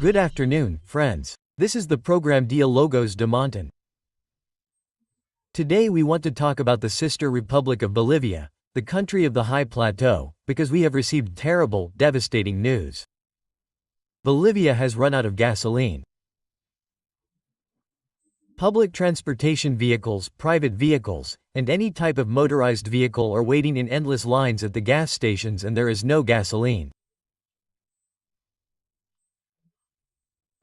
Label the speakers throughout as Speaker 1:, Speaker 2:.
Speaker 1: Good afternoon, friends. This is the program Diálogos de Monton. Today we want to talk about the sister republic of Bolivia, the country of the high plateau, because we have received terrible, devastating news. Bolivia has run out of gasoline. Public transportation vehicles, private vehicles, and any type of motorized vehicle are waiting in endless lines at the gas stations and there is no gasoline.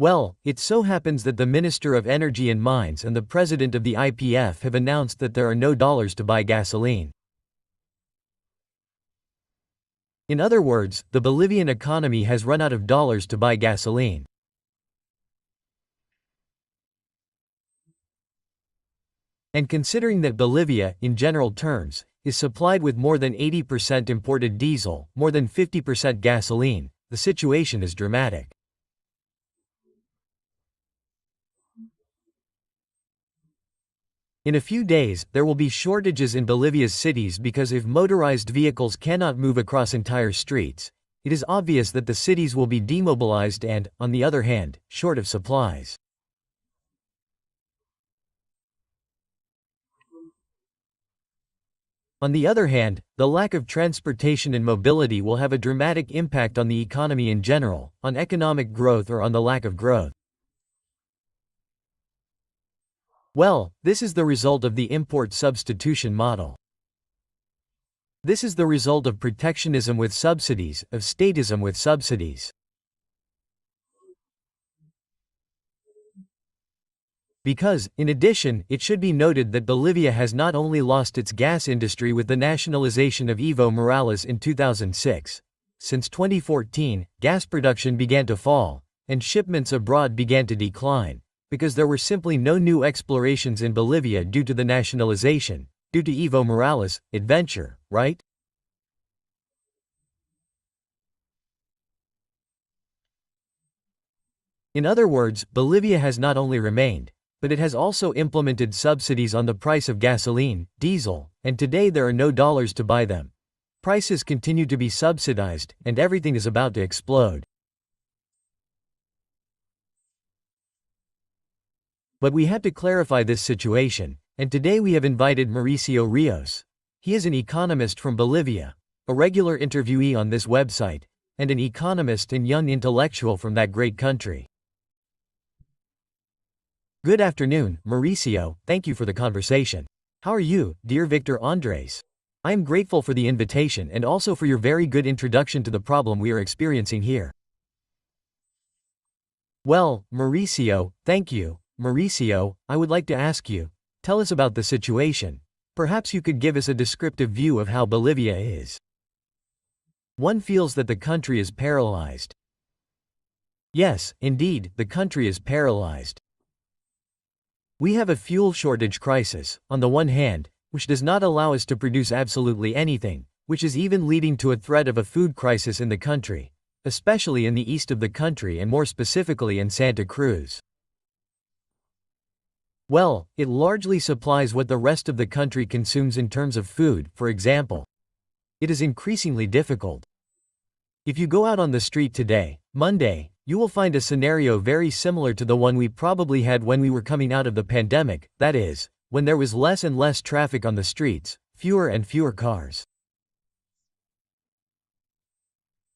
Speaker 1: Well, it so happens that the Minister of Energy and Mines and the President of the IPF have announced that there are no dollars to buy gasoline. In other words, the Bolivian economy has run out of dollars to buy gasoline. And considering that Bolivia, in general terms, is supplied with more than 80% imported diesel, more than 50% gasoline, the situation is dramatic. In a few days, there will be shortages in Bolivia's cities because if motorized vehicles cannot move across entire streets, it is obvious that the cities will be demobilized and, on the other hand, short of supplies. On the other hand, the lack of transportation and mobility will have a dramatic impact on the economy in general, on economic growth or on the lack of growth. Well, this is the result of the import substitution model. This is the result of protectionism with subsidies, of statism with subsidies. Because, in addition, it should be noted that Bolivia has not only lost its gas industry with the nationalization of Evo Morales in 2006. Since 2014, gas production began to fall, and shipments abroad began to decline, because there were simply no new explorations in Bolivia due to the nationalization, due to Evo Morales' adventure, right? In other words, Bolivia has not only remained, but it has also implemented subsidies on the price of gasoline, diesel, and today there are no dollars to buy them. Prices continue to be subsidized, and everything is about to explode. But we had to clarify this situation, and today we have invited Mauricio Rios. He is an economist from Bolivia, a regular interviewee on this website, and an economist and young intellectual from that great country. Good afternoon, Mauricio, thank you for the conversation. How are you, dear Victor Andres? I am grateful for the invitation and also for your very good introduction to the problem we are experiencing here. Well, Mauricio, thank you. Mauricio, I would like to ask you, tell us about the situation. Perhaps you could give us a descriptive view of how Bolivia is. One feels that the country is paralyzed. Yes, indeed, the country is paralyzed. We have a fuel shortage crisis, on the one hand, which does not allow us to produce absolutely anything, which is even leading to a threat of a food crisis in the country, especially in the east of the country and more specifically in Santa Cruz. Well, it largely supplies what the rest of the country consumes in terms of food, for example. It is increasingly difficult. If you go out on the street today, Monday, you will find a scenario very similar to the one we probably had when we were coming out of the pandemic, that is, when there was less and less traffic on the streets, fewer and fewer cars.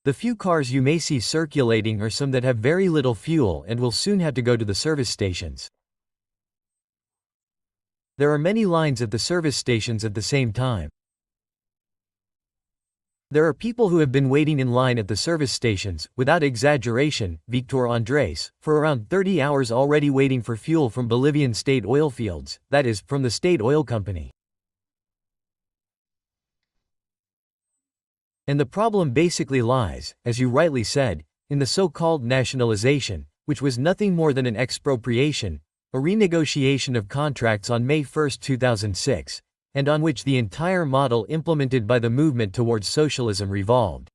Speaker 1: The few cars you may see circulating are some that have very little fuel and will soon have to go to the service stations. There are many lines at the service stations at the same time. There are people who have been waiting in line at the service stations, without exaggeration, Victor Andres, for around 30 hours already waiting for fuel from Bolivian state oil fields, that is, from the state oil company. And the problem basically lies, as you rightly said, in the so-called nationalization, which was nothing more than an expropriation, a renegotiation of contracts on May 1, 2006, and on which the entire model implemented by the movement towards socialism revolved.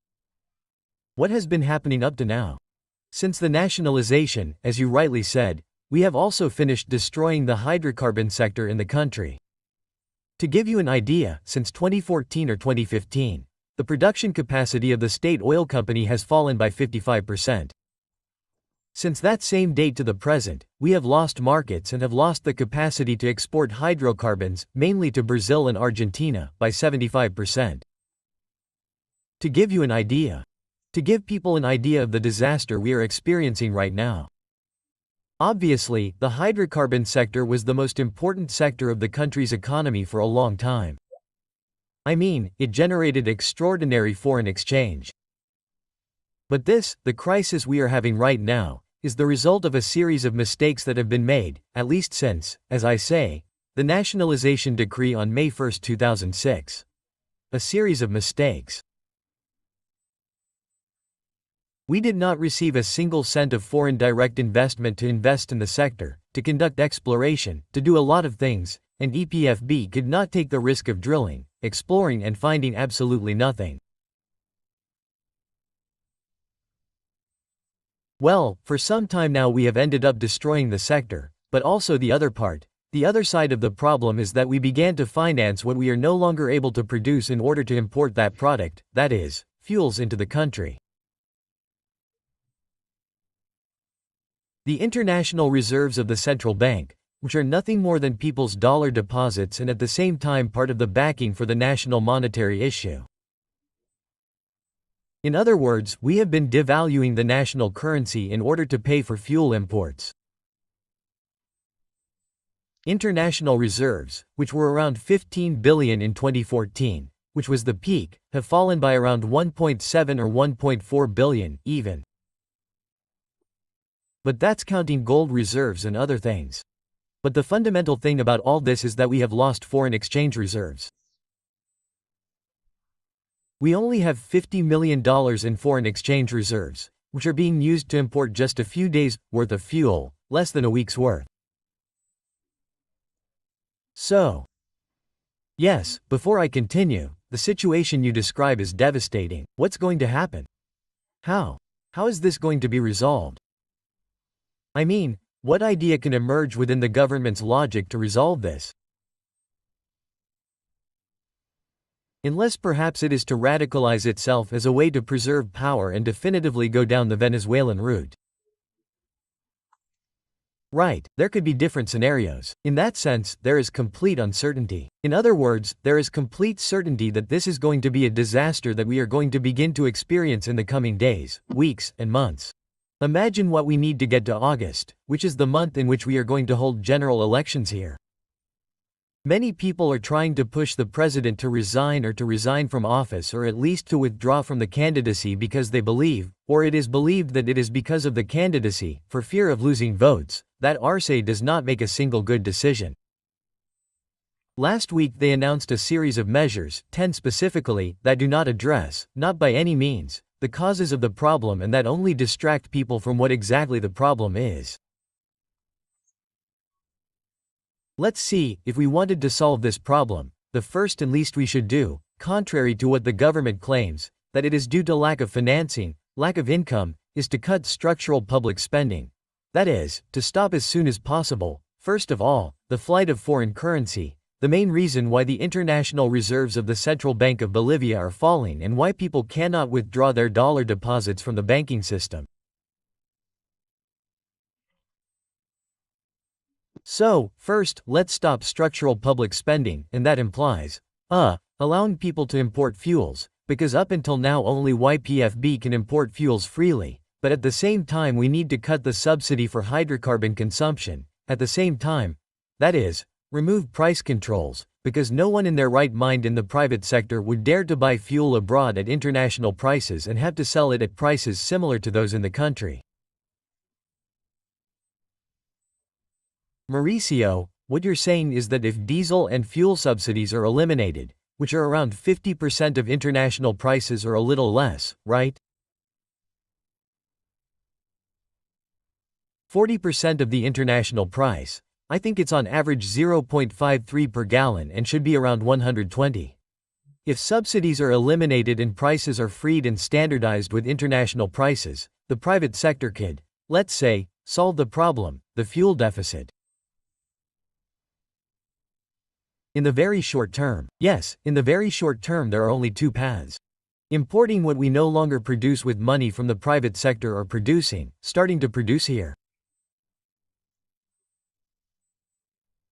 Speaker 1: What has been happening up to now? Since the nationalization, as you rightly said, we have also finished destroying the hydrocarbon sector in the country. To give you an idea, since 2014 or 2015, the production capacity of the state oil company has fallen by 55%. Since that same date to the present, we have lost markets and have lost the capacity to export hydrocarbons, mainly to Brazil and Argentina, by 75%. To give you an idea. To give people an idea of the disaster we are experiencing right now. Obviously, the hydrocarbon sector was the most important sector of the country's economy for a long time. I mean, it generated extraordinary foreign exchange. But this, the crisis we are having right now, is the result of a series of mistakes that have been made, at least since, as I say, the nationalization decree on May 1, 2006. A series of mistakes. We did not receive a single cent of foreign direct investment to invest in the sector, to conduct exploration, to do a lot of things, and EPFB could not take the risk of drilling, exploring and finding absolutely nothing. Well, for some time now we have ended up destroying the sector, but also the other part, the other side of the problem is that we began to finance what we are no longer able to produce in order to import that product, that is, fuels into the country. The international reserves of the central bank, which are nothing more than people's dollar deposits and at the same time part of the backing for the national monetary issue. In other words, we have been devaluing the national currency in order to pay for fuel imports. International reserves, which were around 15 billion in 2014, which was the peak, have fallen by around 1.7 or 1.4 billion, even. But that's counting gold reserves and other things. But the fundamental thing about all this is that we have lost foreign exchange reserves. We only have $50 million in foreign exchange reserves, which are being used to import just a few days' worth of fuel, less than a week's worth. So, yes, before I continue, the situation you describe is devastating. What's going to happen? How is this going to be resolved? I mean, what idea can emerge within the government's logic to resolve this? Unless perhaps it is to radicalize itself as a way to preserve power and definitively go down the Venezuelan route. Right, there could be different scenarios. In that sense, there is complete uncertainty. In other words, there is complete certainty that this is going to be a disaster that we are going to begin to experience in the coming days, weeks, and months. Imagine what we need to get to August, which is the month in which we are going to hold general elections here. Many people are trying to push the president to resign or to resign from office or at least to withdraw from the candidacy because they believe, or it is believed that it is because of the candidacy, for fear of losing votes, that Arce does not make a single good decision. Last week they announced a series of measures, 10 specifically, that do not address, not by any means, the causes of the problem and that only distract people from what exactly the problem is. Let's see, if we wanted to solve this problem, the first and least we should do, contrary to what the government claims, that it is due to lack of financing, lack of income, is to cut structural public spending. That is, to stop as soon as possible, first of all, the flight of foreign currency, the main reason why the international reserves of the Central Bank of Bolivia are falling and why people cannot withdraw their dollar deposits from the banking system. So, first, let's stop structural public spending, and that implies, allowing people to import fuels, because up until now only YPFB can import fuels freely, but at the same time we need to cut the subsidy for hydrocarbon consumption, at the same time, that is, remove price controls, because no one in their right mind in the private sector would dare to buy fuel abroad at international prices and have to sell it at prices similar to those in the country. Mauricio, what you're saying is that if diesel and fuel subsidies are eliminated, which are around 50% of international prices or a little less, right? 40% of the international price. I think it's on average 0.53 per gallon and should be around 120. If subsidies are eliminated and prices are freed and standardized with international prices, the private sector could, let's say, solve the problem, the fuel deficit. In the very short term, yes, in the very short term there are only two paths. Importing what we no longer produce with money from the private sector or starting to produce here.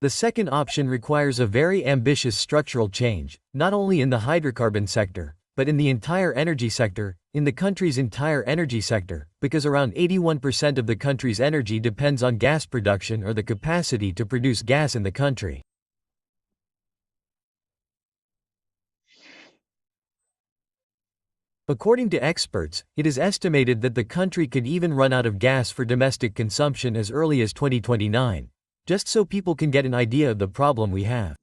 Speaker 1: The second option requires a very ambitious structural change, not only in the hydrocarbon sector, but in the entire energy sector, in the country's entire energy sector, because around 81% of the country's energy depends on gas production or the capacity to produce gas in the country. According to experts, it is estimated that the country could even run out of gas for domestic consumption as early as 2029, just so people can get an idea of the problem we have.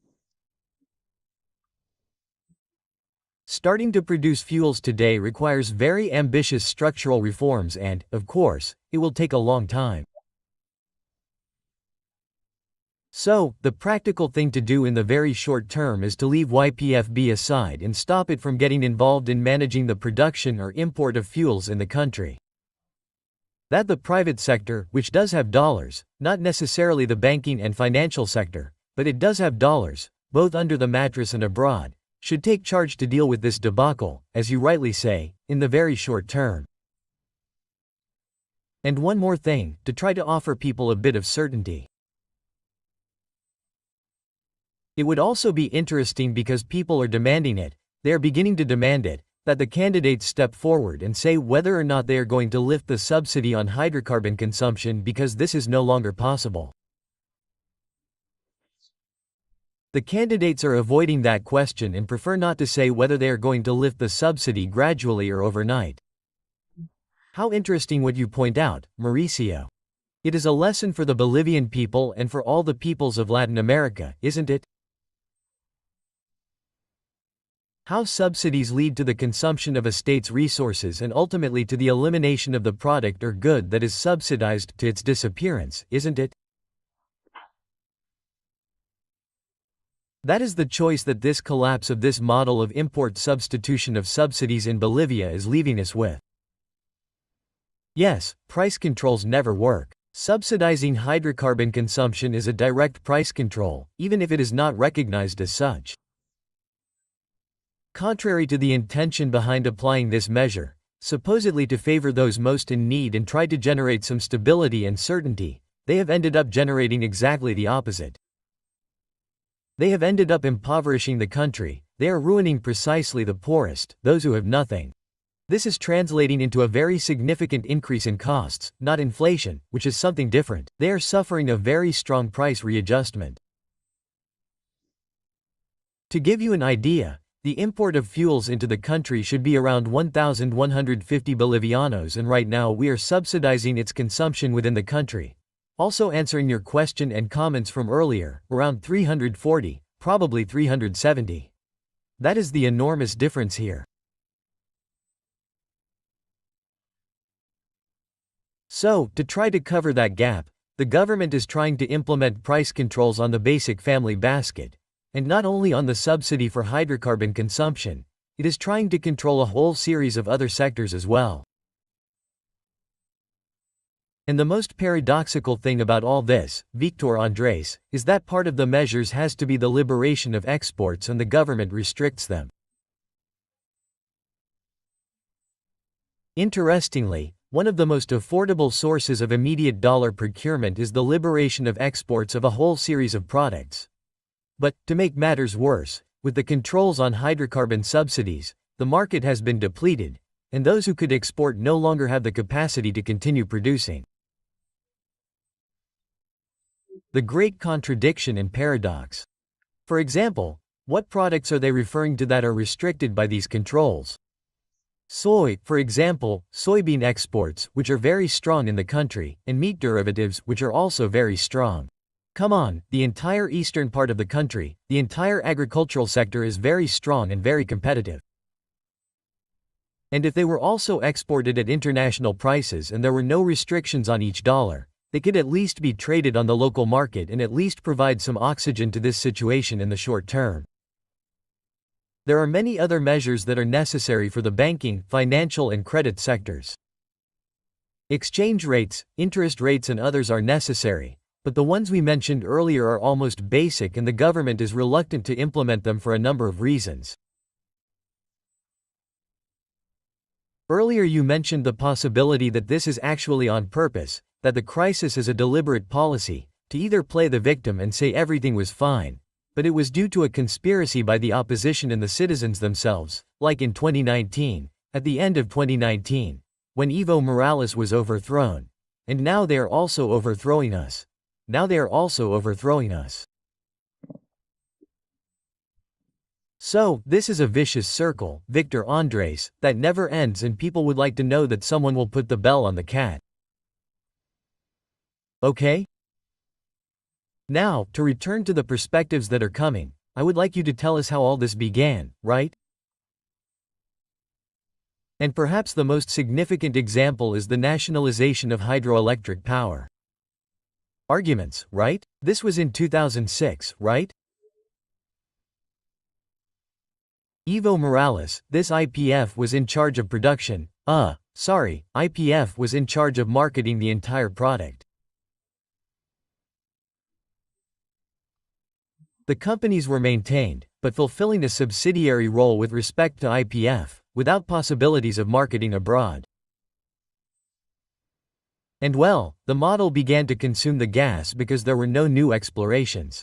Speaker 1: Starting to produce fuels today requires very ambitious structural reforms and, of course, it will take a long time. So, the practical thing to do in the very short term is to leave YPFB aside and stop it from getting involved in managing the production or import of fuels in the country. That the private sector, which does have dollars, not necessarily the banking and financial sector, but it does have dollars, both under the mattress and abroad, should take charge to deal with this debacle, as you rightly say, in the very short term. And one more thing, to try to offer people a bit of certainty. It would also be interesting because people are demanding it, they are beginning to demand it, that the candidates step forward and say whether or not they are going to lift the subsidy on hydrocarbon consumption because this is no longer possible. The candidates are avoiding that question and prefer not to say whether they are going to lift the subsidy gradually or overnight. How interesting what you point out, Mauricio. It is a lesson for the Bolivian people and for all the peoples of Latin America, isn't it? How subsidies lead to the consumption of a state's resources and ultimately to the elimination of the product or good that is subsidized to its disappearance, isn't it? That is the choice that this collapse of this model of import substitution of subsidies in Bolivia is leaving us with. Yes, price controls never work. Subsidizing hydrocarbon consumption is a direct price control, even if it is not recognized as such. Contrary to the intention behind applying this measure, supposedly to favor those most in need and try to generate some stability and certainty, they have ended up generating exactly the opposite. They have ended up impoverishing the country, they are ruining precisely the poorest, those who have nothing. This is translating into a very significant increase in costs, not inflation, which is something different. They are suffering a very strong price readjustment. To give you an idea, the import of fuels into the country should be around 1,150 Bolivianos, and right now we are subsidizing its consumption within the country. Also answering your question and comments from earlier, around 340, probably 370. That is the enormous difference here. So, to try to cover that gap, the government is trying to implement price controls on the basic family basket. And not only on the subsidy for hydrocarbon consumption, it is trying to control a whole series of other sectors as well. And the most paradoxical thing about all this, Victor Andres, is that part of the measures has to be the liberation of exports and the government restricts them. Interestingly, one of the most affordable sources of immediate dollar procurement is the liberation of exports of a whole series of products. But, to make matters worse, with the controls on hydrocarbon subsidies, the market has been depleted, and those who could export no longer have the capacity to continue producing. The great contradiction and paradox. For example, what products are they referring to that are restricted by these controls? Soy, for example, soybean exports, which are very strong in the country, and meat derivatives, which are also very strong. Come on, the entire eastern part of the country, the entire agricultural sector is very strong and very competitive. And if they were also exported at international prices and there were no restrictions on each dollar, they could at least be traded on the local market and at least provide some oxygen to this situation in the short term. There are many other measures that are necessary for the banking, financial and credit sectors. Exchange rates, interest rates and others are necessary. But the ones we mentioned earlier are almost basic and the government is reluctant to implement them for a number of reasons. Earlier you mentioned the possibility that this is actually on purpose, that the crisis is a deliberate policy, to either play the victim and say everything was fine, but it was due to a conspiracy by the opposition and the citizens themselves, like in 2019, at the end of 2019, when Evo Morales was overthrown. And now they are also overthrowing us. So, this is a vicious circle, Victor Andres, that never ends, and people would like to know that someone will put the bell on the cat. Okay? Now, to return to the perspectives that are coming, I would like you to tell us how all this began, right? And perhaps the most significant example is the nationalization of hydroelectric power. Arguments, right? This was in 2006, right? Evo Morales, this IPF was in charge of production, IPF was in charge of marketing the entire product. The companies were maintained, but fulfilling a subsidiary role with respect to IPF, without possibilities of marketing abroad. And well, the model began to consume the gas because there were no new explorations.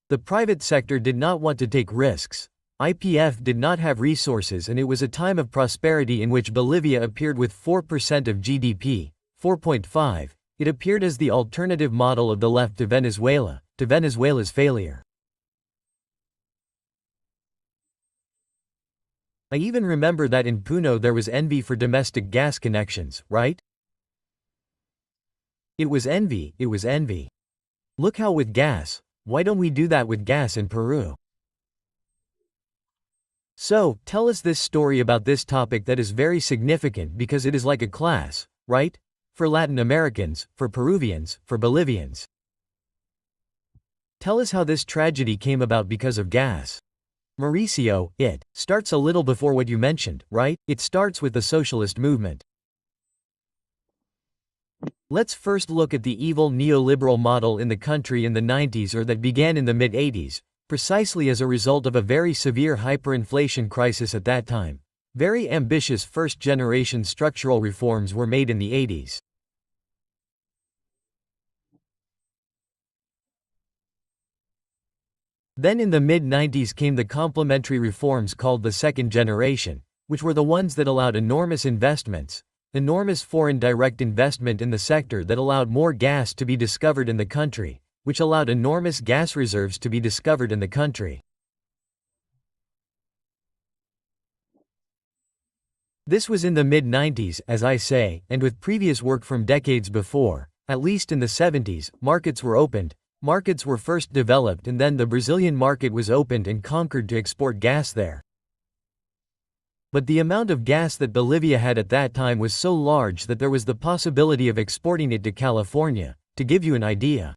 Speaker 1: The private sector did not want to take risks. IPF did not have resources, and it was a time of prosperity in which Bolivia appeared with 4% of GDP, 4.5. It appeared as the alternative model of the left to Venezuela's failure. I even remember that in Puno there was envy for domestic gas connections, right? It was envy. Look how with gas, why don't we do that with gas in Peru? So, tell us this story about this topic that is very significant because it is like a class, right? For Latin Americans, for Peruvians, for Bolivians. Tell us how this tragedy came about because of gas. Mauricio, it starts a little before what you mentioned, right? It starts with the socialist movement. Let's first look at the evil neoliberal model in the country in the 90s, or that began in the mid-80s, precisely as a result of a very severe hyperinflation crisis at that time. Very ambitious first-generation structural reforms were made in the 80s. Then in the mid-90s came the complementary reforms called the second generation, which were the ones that allowed enormous investments, enormous foreign direct investment in the sector that allowed more gas to be discovered in the country, which allowed enormous gas reserves to be discovered in the country. This was in the mid-90s, as I say, and with previous work from decades before, at least in the 70s, markets were opened, markets were first developed, and then the Brazilian market was opened and conquered to export gas there. But the amount of gas that Bolivia had at that time was so large that there was the possibility of exporting it to California, to give you an idea.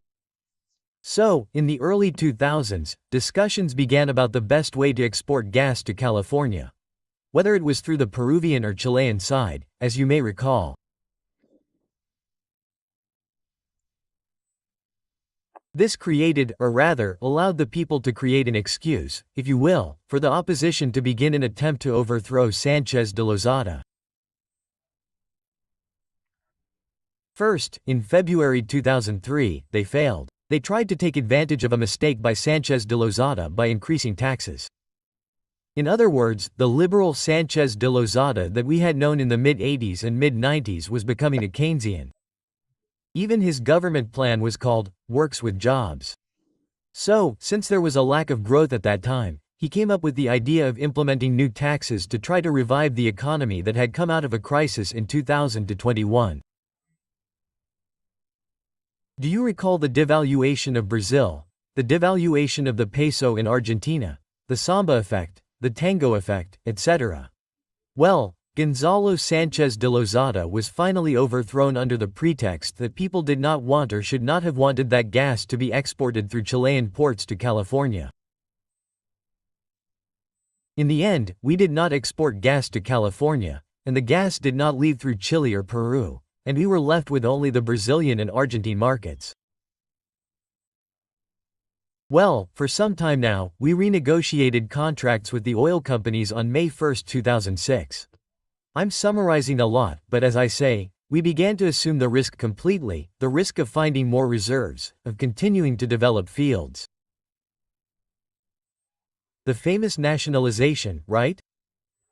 Speaker 1: So, in the early 2000s, discussions began about the best way to export gas to California. Whether it was through the Peruvian or Chilean side, as you may recall. This created, or rather, allowed the people to create an excuse, if you will, for the opposition to begin an attempt to overthrow Sánchez de Lozada. First, in February 2003, they failed. They tried to take advantage of a mistake by Sánchez de Lozada by increasing taxes. In other words, the liberal Sánchez de Lozada that we had known in the mid-80s and mid-90s was becoming a Keynesian. Even his government plan was called, Works with Jobs. So, since there was a lack of growth at that time, he came up with the idea of implementing new taxes to try to revive the economy that had come out of a crisis in 2021. Do you recall the devaluation of Brazil, the devaluation of the peso in Argentina, the Samba effect, the Tango effect, etc.? Well, Gonzalo Sánchez de Lozada was finally overthrown under the pretext that people did not want or should not have wanted that gas to be exported through Chilean ports to California. In the end, we did not export gas to California, and the gas did not leave through Chile or Peru, and we were left with only the Brazilian and Argentine markets. Well, for some time now, we renegotiated contracts with the oil companies on May 1, 2006. I'm summarizing a lot, but as I say, we began to assume the risk completely, the risk of finding more reserves, of continuing to develop fields. The famous nationalization, right?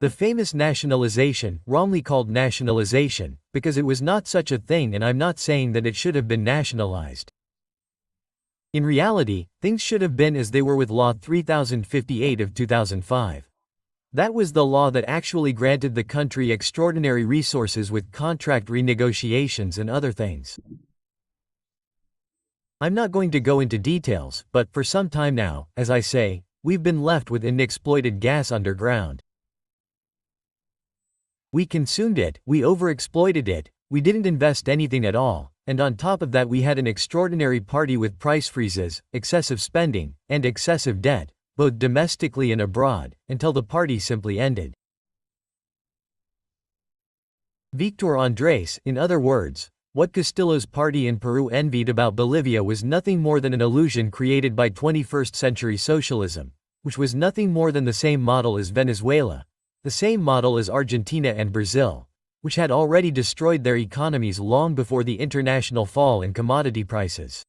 Speaker 1: The famous nationalization, wrongly called nationalization, because it was not such a thing, and I'm not saying that it should have been nationalized. In reality, things should have been as they were with Law 3058 of 2005. That was the law that actually granted the country extraordinary resources with contract renegotiations and other things. I'm not going to go into details, but for some time now, as I say, we've been left with unexploited gas underground. We consumed it, we overexploited it, we didn't invest anything at all, and on top of that we had an extraordinary party with price freezes, excessive spending, and excessive debt, both domestically and abroad, until the party simply ended. Victor Andrés, in other words, what Castillo's party in Peru envied about Bolivia was nothing more than an illusion created by 21st century socialism, which was nothing more than the same model as Venezuela, the same model as Argentina and Brazil, which had already destroyed their economies long before the international fall in commodity prices.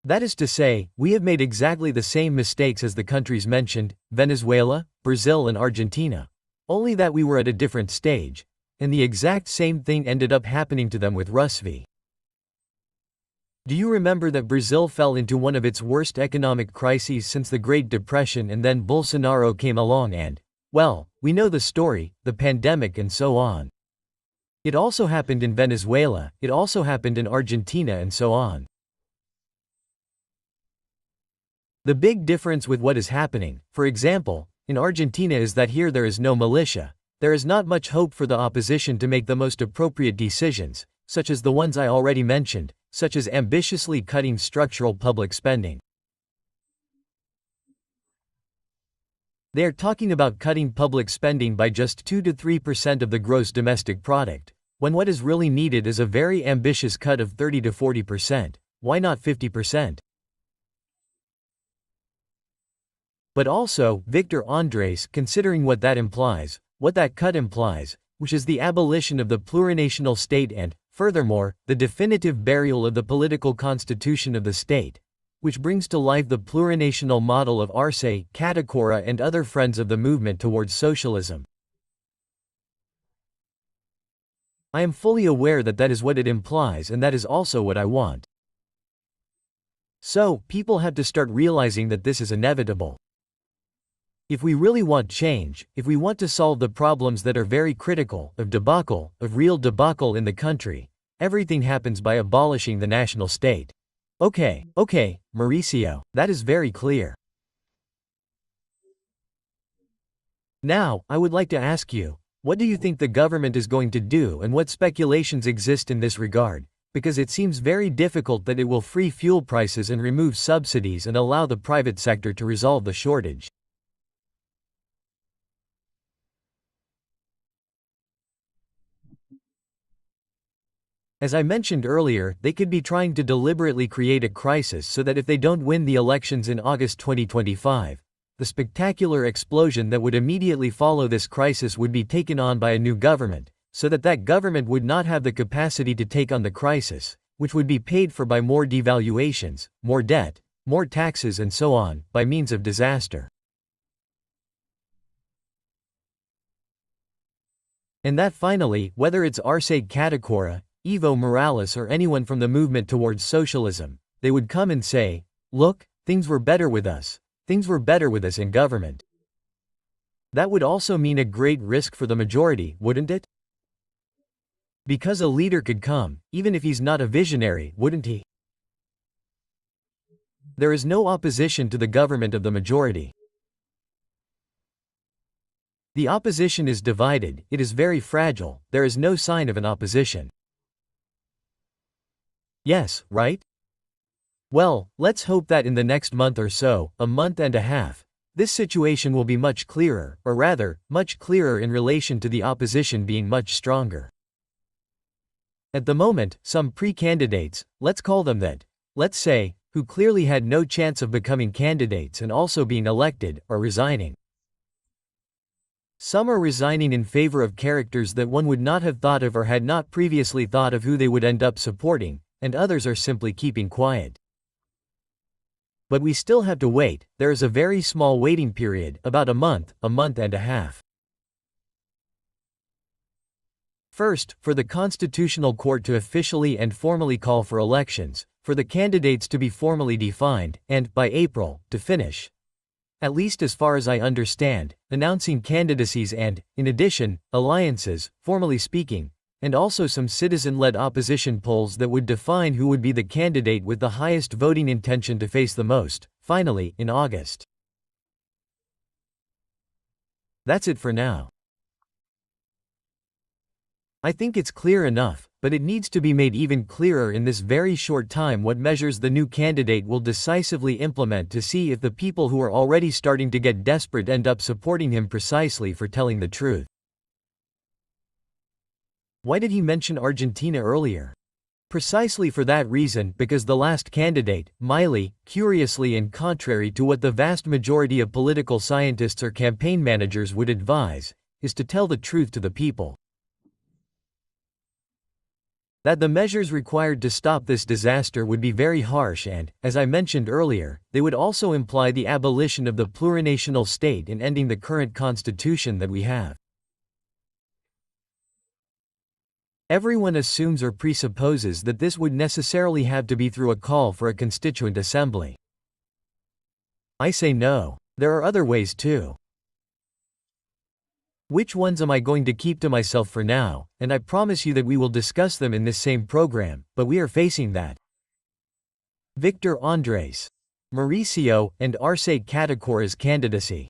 Speaker 1: That is to say, we have made exactly the same mistakes as the countries mentioned, Venezuela, Brazil and Argentina, only that we were at a different stage, and the exact same thing ended up happening to them with Roosevelt. Do you remember that Brazil fell into one of its worst economic crises since the Great Depression, and then Bolsonaro came along and, well, we know the story, the pandemic and so on. It also happened in Venezuela, it also happened in Argentina and so on. The big difference with what is happening, for example, in Argentina is that here there is no militia. There is not much hope for the opposition to make the most appropriate decisions, such as the ones I already mentioned, such as ambitiously cutting structural public spending. They are talking about cutting public spending by just 2 to 3% of the gross domestic product, when what is really needed is a very ambitious cut of 30 to 40%, why not 50%? But also, Victor Andrés, considering what that implies, what that cut implies, which is the abolition of the plurinational state and, furthermore, the definitive burial of the political constitution of the state, which brings to life the plurinational model of Arce, Catacora and other friends of the movement towards socialism. I am fully aware that that is what it implies, and that is also what I want. So, people have to start realizing that this is inevitable. If we really want change, if we want to solve the problems that are very critical, of real debacle in the country, everything happens by abolishing the national state. Okay, Mauricio, that is very clear. Now, I would like to ask you, what do you think the government is going to do and what speculations exist in this regard? Because it seems very difficult that it will free fuel prices and remove subsidies and allow the private sector to resolve the shortage. As I mentioned earlier, they could be trying to deliberately create a crisis so that if they don't win the elections in August 2025, the spectacular explosion that would immediately follow this crisis would be taken on by a new government, so that that government would not have the capacity to take on the crisis, which would be paid for by more devaluations, more debt, more taxes and so on, by means of disaster. And that finally, whether it's Arce Catacora, Evo Morales or anyone from the movement towards socialism, they would come and say, look, things were better with us in government. That would also mean a great risk for the majority, wouldn't it? Because a leader could come, even if he's not a visionary, wouldn't he? There is no opposition to the government of the majority. The opposition is divided, it is very fragile, there is no sign of an opposition. Yes, right? Well, let's hope that in the next month or so, a month and a half, this situation will be much clearer, or rather, much clearer in relation to the opposition being much stronger. At the moment, some pre-candidates, let's call them that, let's say, who clearly had no chance of becoming candidates and also being elected, are resigning. Some are resigning in favor of characters that one would not have thought of or had not previously thought of who they would end up supporting, and others are simply keeping quiet. But we still have to wait. There is a very small waiting period, about a month and a half. First, for the Constitutional Court to officially and formally call for elections, for the candidates to be formally defined, and, by April, to finish, at least as far as I understand, announcing candidacies and, in addition, alliances, formally speaking, and also some citizen-led opposition polls that would define who would be the candidate with the highest voting intention to face the most, finally, in August. That's it for now. I think it's clear enough, but it needs to be made even clearer in this very short time what measures the new candidate will decisively implement to see if the people who are already starting to get desperate end up supporting him precisely for telling the truth. Why did he mention Argentina earlier? Precisely for that reason, because the last candidate, Milei, curiously and contrary to what the vast majority of political scientists or campaign managers would advise, is to tell the truth to the people. That the measures required to stop this disaster would be very harsh and, as I mentioned earlier, they would also imply the abolition of the plurinational state and ending the current constitution that we have. Everyone assumes or presupposes that this would necessarily have to be through a call for a constituent assembly. I say no. There are other ways too. Which ones am I going to keep to myself for now, and I promise you that we will discuss them in this same program, but we are facing that. Victor Andres, Mauricio, and Arce Catacora's candidacy.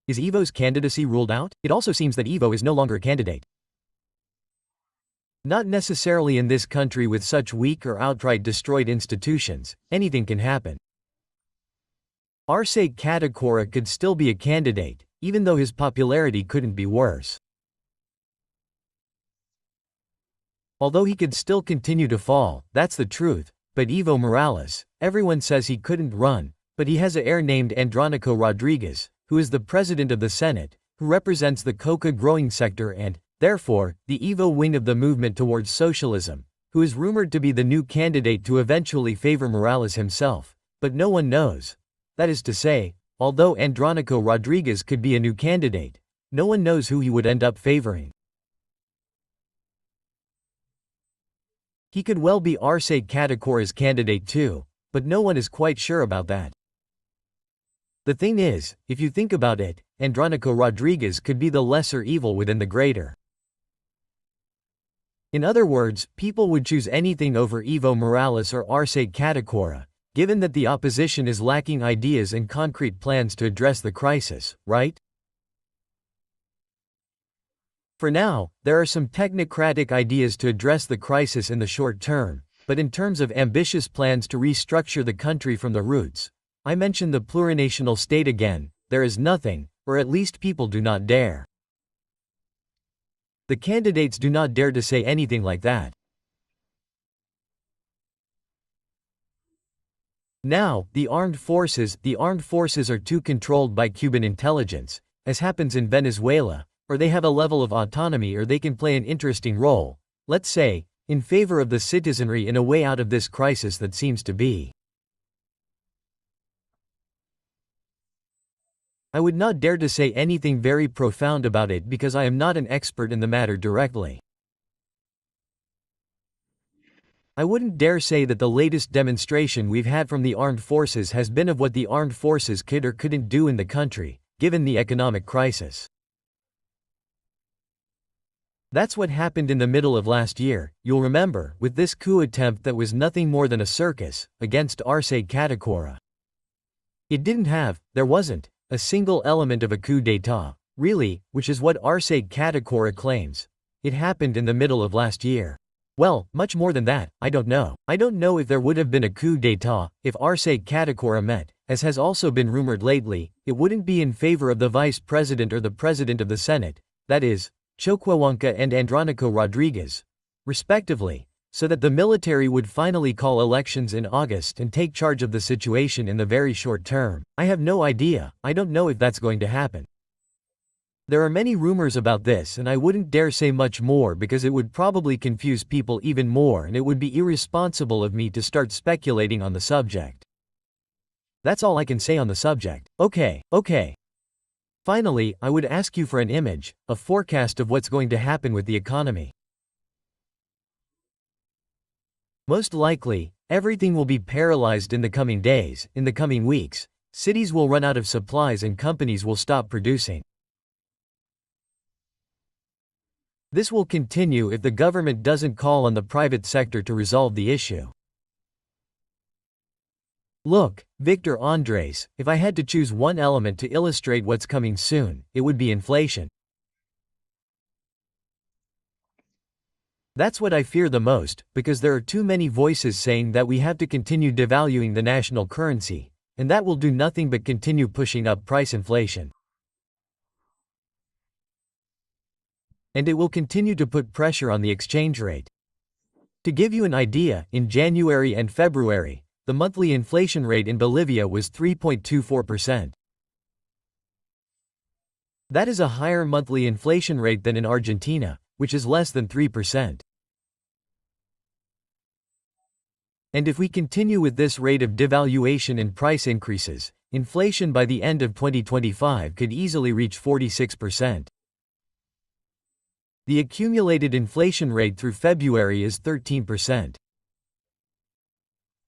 Speaker 1: Is Evo's candidacy ruled out? It also seems that Evo is no longer a candidate. Not necessarily in this country with such weak or outright destroyed institutions. Anything can happen. Arce Catacora could still be a candidate, even though his popularity couldn't be worse. Although he could still continue to fall, that's the truth, but Evo Morales, everyone says he couldn't run, but he has an heir named Andrónico Rodriguez, who is the president of the Senate, who represents the coca growing sector and, therefore, the Evo wing of the movement towards socialism, who is rumored to be the new candidate to eventually favor Morales himself, but no one knows. That is to say, although Andrónico Rodriguez could be a new candidate, no one knows who he would end up favoring. He could well be Arce Catacora's candidate too, but no one is quite sure about that. The thing is, if you think about it, Andrónico Rodriguez could be the lesser evil within the greater. In other words, people would choose anything over Evo Morales or Arce Catacora, given that the opposition is lacking ideas and concrete plans to address the crisis, right? For now, there are some technocratic ideas to address the crisis in the short term, but in terms of ambitious plans to restructure the country from the roots, I mention the plurinational state again, there is nothing, or at least people do not dare. The candidates do not dare to say anything like that. Now, the armed forces are too controlled by Cuban intelligence, as happens in Venezuela, or they have a level of autonomy or they can play an interesting role, let's say, in favor of the citizenry in a way out of this crisis that seems to be. I would not dare to say anything very profound about it because I am not an expert in the matter directly. I wouldn't dare say that the latest demonstration we've had from the armed forces has been of what the armed forces could or couldn't do in the country, given the economic crisis. That's what happened in the middle of last year, you'll remember, with this coup attempt that was nothing more than a circus, against Arce Catacora. There wasn't, a single element of a coup d'état, really, which is what Arce Catacora claims. It happened in the middle of last year. Well, much more than that, I don't know. I don't know if there would have been a coup d'état if Arce Catacora met, as has also been rumored lately, it wouldn't be in favor of the vice president or the president of the Senate, that is, Choquehuanca and Andrónico Rodriguez, respectively, so that the military would finally call elections in August and take charge of the situation in the very short term. I have no idea, I don't know if that's going to happen. There are many rumors about this and I wouldn't dare say much more because it would probably confuse people even more and it would be irresponsible of me to start speculating on the subject. That's all I can say on the subject. Okay. Finally, I would ask you for an image, a forecast of what's going to happen with the economy. Most likely, everything will be paralyzed in the coming days, in the coming weeks. Cities will run out of supplies and companies will stop producing. This will continue if the government doesn't call on the private sector to resolve the issue. Look, Victor Andres, if I had to choose one element to illustrate what's coming soon, it would be inflation. That's what I fear the most, because there are too many voices saying that we have to continue devaluing the national currency, and that will do nothing but continue pushing up price inflation. And it will continue to put pressure on the exchange rate. To give you an idea, in January and February, the monthly inflation rate in Bolivia was 3.24%. That is a higher monthly inflation rate than in Argentina, which is less than 3%. And if we continue with this rate of devaluation and price increases, inflation by the end of 2025 could easily reach 46%. The accumulated inflation rate through February is 13%.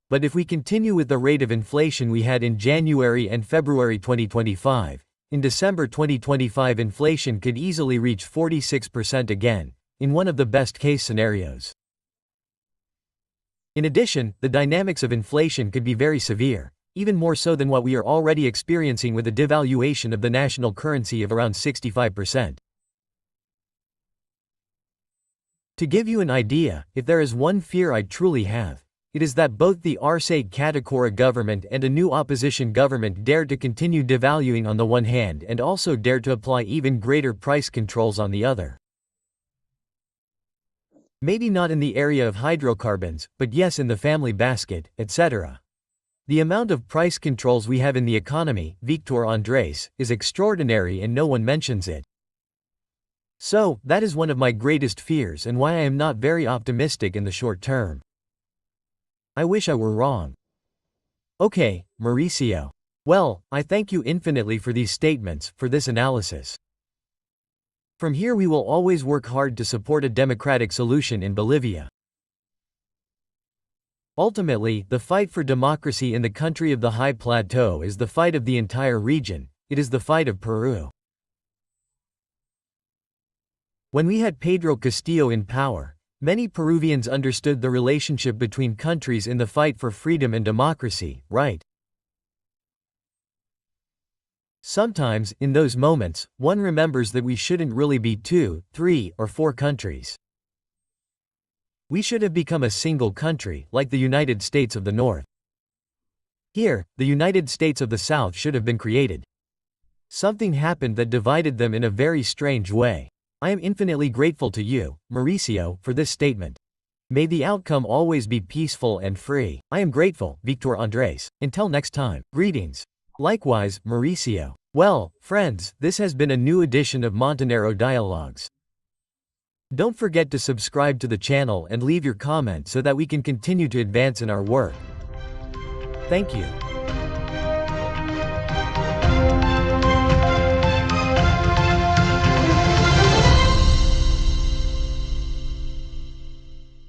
Speaker 1: But if we continue with the rate of inflation we had in January and February 2025, in December 2025 inflation could easily reach 46% again, in one of the best-case scenarios. In addition, the dynamics of inflation could be very severe, even more so than what we are already experiencing with a devaluation of the national currency of around 65%. To give you an idea, if there is one fear I truly have, it is that both the Arce Catacora government and a new opposition government dare to continue devaluing on the one hand and also dare to apply even greater price controls on the other. Maybe not in the area of hydrocarbons, but yes in the family basket, etc. The amount of price controls we have in the economy, Victor Andres, is extraordinary and no one mentions it. So, that is one of my greatest fears and why I am not very optimistic in the short term. I wish I were wrong. Okay, Mauricio. Well, I thank you infinitely for these statements, for this analysis. From here we will always work hard to support a democratic solution in Bolivia. Ultimately, the fight for democracy in the country of the High Plateau is the fight of the entire region, it is the fight of Peru. When we had Pedro Castillo in power, many Peruvians understood the relationship between countries in the fight for freedom and democracy, right? Sometimes, in those moments, one remembers that we shouldn't really be 2, 3, or 4 countries. We should have become a single country, like the United States of the North. Here, the United States of the South should have been created. Something happened that divided them in a very strange way. I am infinitely grateful to you, Mauricio, for this statement. May the outcome always be peaceful and free. I am grateful, Victor Andres. Until next time, greetings. Likewise, Mauricio. Well, friends, this has been a new edition of Montonero Dialogues. Don't forget to subscribe to the channel and leave your comment so that we can continue to advance in our work. Thank you.